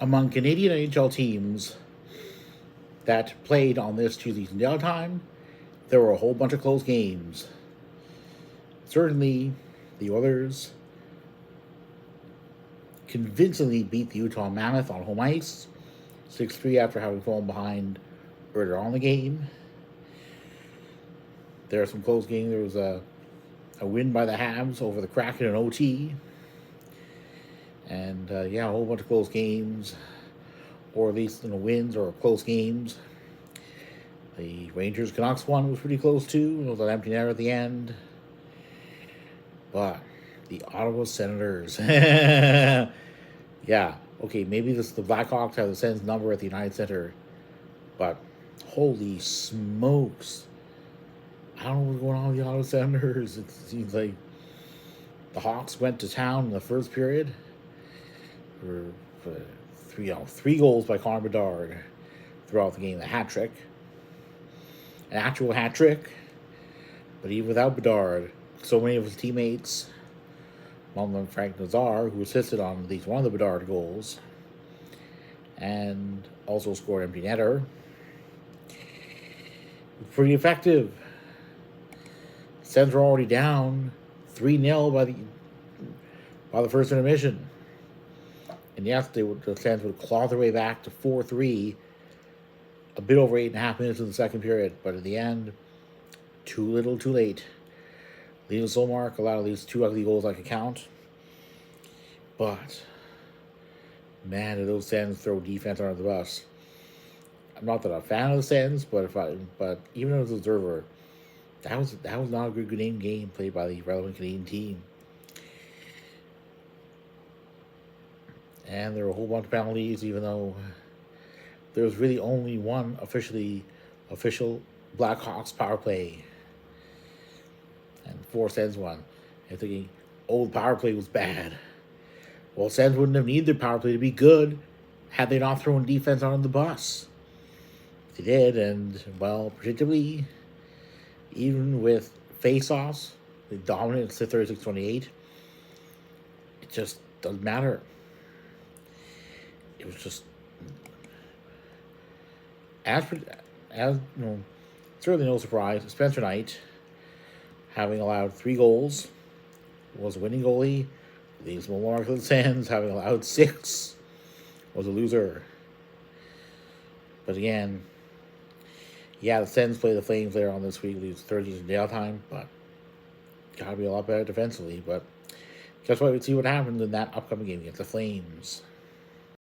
Among Canadian NHL teams that played on this Tuesday EDT time, there were a whole bunch of close games. Certainly, the Oilers convincingly beat the Utah Mammoth on home ice, 6-3 after having fallen behind earlier on the game. There are some close games. There was a win by the Habs over the Kraken in OT. And a whole bunch of close games, or at least wins or close games. The Rangers Canucks one was pretty close too. It was an empty net at the end. But the Ottawa Senators, yeah, okay, maybe the Blackhawks have the Sens number at the United Center, but holy smokes, I don't know what's going on with the Ottawa Senators. It seems like the Hawks went to town in the first period for three goals by Connor Bedard throughout the game. A hat trick, an actual hat trick, but even without Bedard, so many of his teammates, among them Frank Nazar, who assisted on at least one of the Bedard goals, and also scored empty netter. Pretty effective. Sens were already down 3-0 by the first intermission. And yes, the Sens would claw their way back to 4-3 a bit over 8.5 minutes in the second period. But in the end, too little, too late. Linus Ullmark allowed at least 2 ugly goals I could count. But, man, did those Sens throw defense under the bus. I'm not that I'm a fan of the Sens, but even as an observer, that was not a good game played by the relevant Canadian team. And there were a whole bunch of penalties, even though there was really only one official Blackhawks power play. And 4 Sens won. You're thinking, the power play was bad. Well, Sens wouldn't have needed their power play to be good had they not thrown defense on the bus. They did, and, well, predictably, even with face-offs, they dominated to 36-28. It just doesn't matter. It was just as certainly no surprise. Spencer Knight, having allowed 3 goals, was a winning goalie. The small mark of the Sens, having allowed 6, was a loser. But again, the Sens play the Flames later on this week. Leaves Thursdays in downtime, but gotta be a lot better defensively. But guess what? We'll see what happens in that upcoming game against the Flames.